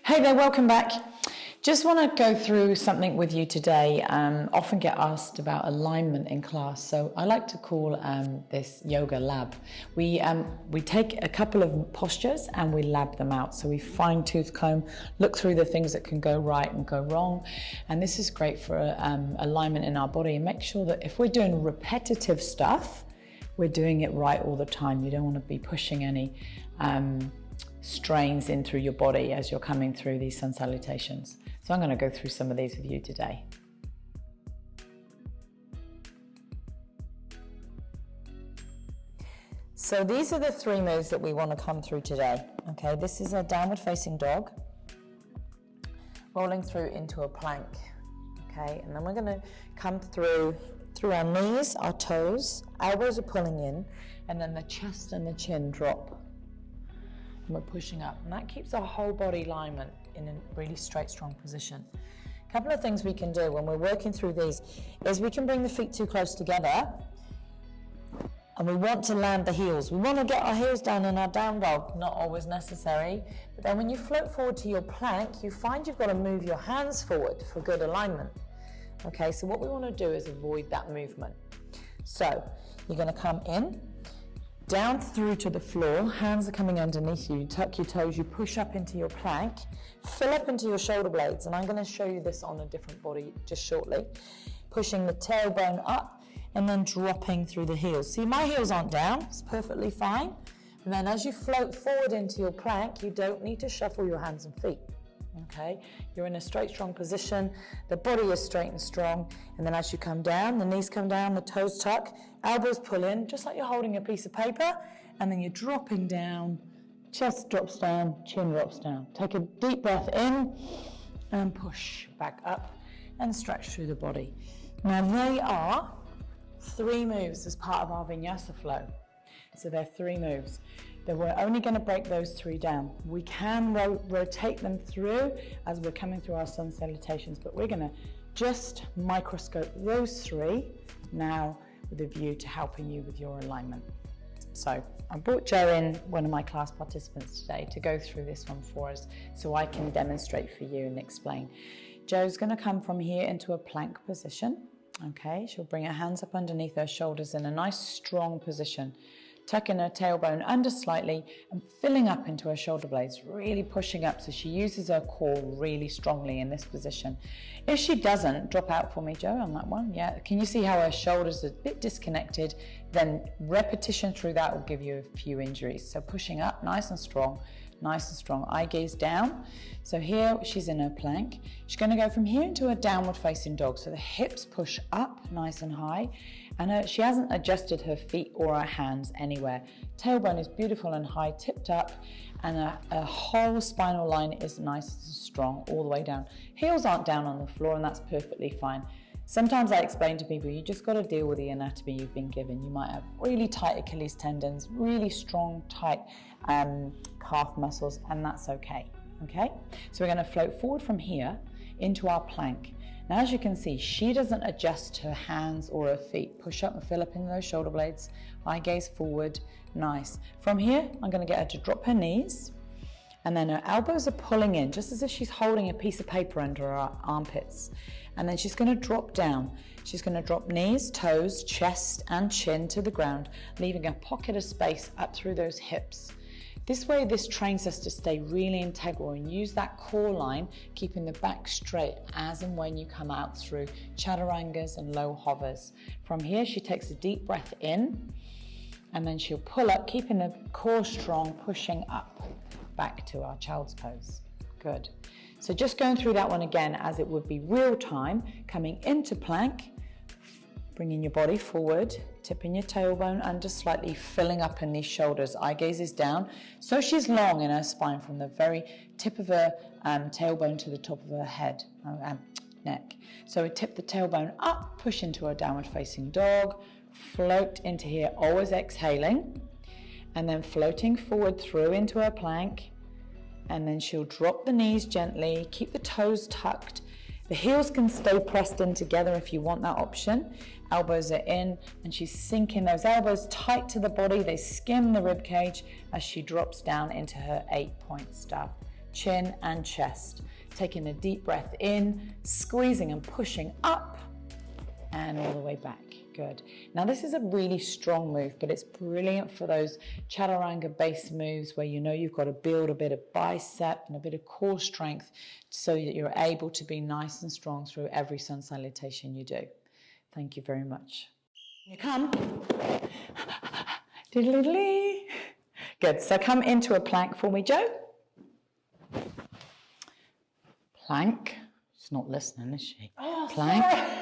Hey there, welcome back. Just want to go through something with you today. Often get asked about alignment in class, so I like to call this yoga lab. We take a couple of postures and we lab them out. So we fine tooth comb, look through the things that can go right and go wrong, and this is great for alignment in our body, and make sure that if we're doing repetitive stuff, we're doing it right all the time. You don't want to be pushing any strains in through your body as you're coming through these sun salutations. So I'm going to go through some of these with you today. So these are the three moves that we want to come through today. Okay, this is a downward facing dog, rolling through into a plank. Okay, and then we're going to come through our knees, our toes, elbows are pulling in, and then the chest and the chin drop. And we're pushing up, and that keeps our whole body alignment in a really straight, strong position. A couple of things we can do when we're working through these is we can bring the feet too close together, and we want to land the heels. We want to get our heels down in our down dog, not always necessary, but then when you float forward to your plank, you find you've got to move your hands forward for good alignment. Okay, so what we want to do is avoid that movement. So you're going to come in, down through to the floor, hands are coming underneath you, you tuck your toes, you push up into your plank, fill up into your shoulder blades, and I'm going to show you this on a different body just shortly. Pushing the tailbone up and then dropping through the heels. See, my heels aren't down, it's perfectly fine. And then as you float forward into your plank, you don't need to shuffle your hands and feet. Okay, you're in a straight, strong position, the body is straight and strong, and then as you come down, the knees come down, the toes tuck, elbows pull in, just like you're holding a piece of paper, and then you're dropping down, chest drops down, chin drops down. Take a deep breath in, and push back up, and stretch through the body. Now they are three moves as part of our vinyasa flow. So they're three moves. Then we're only going to break those three down. We can rotate them through as we're coming through our sun salutations, but we're going to just microscope those three now with a view to helping you with your alignment. So I brought Jo in, one of my class participants today, to go through this one for us so I can demonstrate for you and explain. Jo's going to come from here into a plank position. Okay, she'll bring her hands up underneath her shoulders in a nice strong position, tucking her tailbone under slightly and filling up into her shoulder blades, really pushing up so she uses her core really strongly in this position. If she doesn't, drop out for me, Jo, on that one. Yeah, can you see how her shoulders are a bit disconnected? Then repetition through that will give you a few injuries. So pushing up, nice and strong, eye gaze down. So here she's in her plank. She's going to go from here into a downward facing dog. So the hips push up nice and high, and she hasn't adjusted her feet or her hands anywhere. Tailbone is beautiful and high, tipped up, and a whole spinal line is nice and strong all the way down. Heels aren't down on the floor, and that's perfectly fine. Sometimes I explain to people, you just got to deal with the anatomy you've been given. You might have really tight Achilles tendons, really strong, tight calf muscles, and that's okay. Okay, so we're going to float forward from here into our plank. Now, as you can see, she doesn't adjust her hands or her feet. Push up and fill up in those shoulder blades. Eye gaze forward, nice. From here, I'm going to get her to drop her knees, and then her elbows are pulling in, just as if she's holding a piece of paper under her armpits. And then she's going to drop down. She's going to drop knees, toes, chest, and chin to the ground, leaving a pocket of space up through those hips. This way, this trains us to stay really integral and use that core line, keeping the back straight as and when you come out through chaturangas and low hovers. From here, she takes a deep breath in, and then she'll pull up, keeping the core strong, pushing up back to our child's pose. Good. So just going through that one again as it would be real time, coming into plank, bringing your body forward, tipping your tailbone under slightly, filling up in these shoulders. Eye gaze is down. So she's long in her spine from the very tip of her tailbone to the top of her head, neck. So we tip the tailbone up, push into a downward facing dog, float into here, always exhaling, and then floating forward through into her plank. And then she'll drop the knees gently, keep the toes tucked. The heels can stay pressed in together if you want that option. Elbows are in, and she's sinking those elbows tight to the body. They skim the rib cage as she drops down into her 8-point staff. chin and chest. Taking a deep breath in, squeezing and pushing up, and all the way back. Good. Now this is a really strong move, but it's brilliant for those Chaturanga base moves where you know you've got to build a bit of bicep and a bit of core strength so that you're able to be nice and strong through every sun salutation you do. Thank you very much. You come. Diddly-diddly. Good. So come into a plank for me, Joe. Plank. She's not listening, is she? Oh, plank. Sorry.